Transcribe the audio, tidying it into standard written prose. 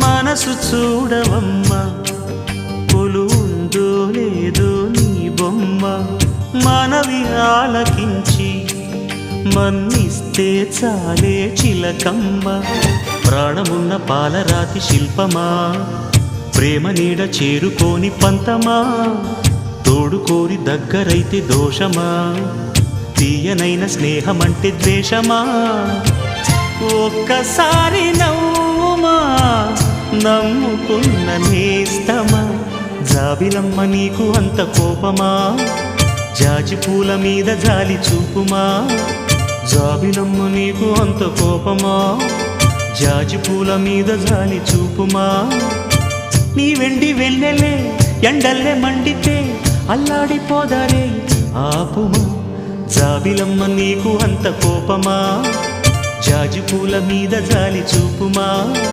మనసు చూడవమ్మా కొలువుందో లేదో నీ బొమ్మ మనవి ఆలకించి మన్నిస్తే చాలే చిలకమ్మ ప్రాణమున్న పాలరాతి శిల్పమా ప్రేమ నీడ చేరుకోని పంతమా తోడుకోరి దగ్గరైతే దోషమా తీయనైన స్నేహమంటే ద్వేషమా ఒక్కసారి నవ్వుమా నమ్ముకున్న నేస్తమా జాబిలమ్మ నీకు అంత కోపమా జాజి పూల మీద జాలి చూపుమా జాబిలమ్మ నీకు అంత కోపమా జాజి పూల మీద జాలి చూపుమా నీ వెండి వెన్నెలే ఎండల్లే మండితే అల్లాడిపోదారే ఆపుమా జాబిలమ్మ నీకు అంత కోపమా జాజి పూల మీద జాలి చూపుమా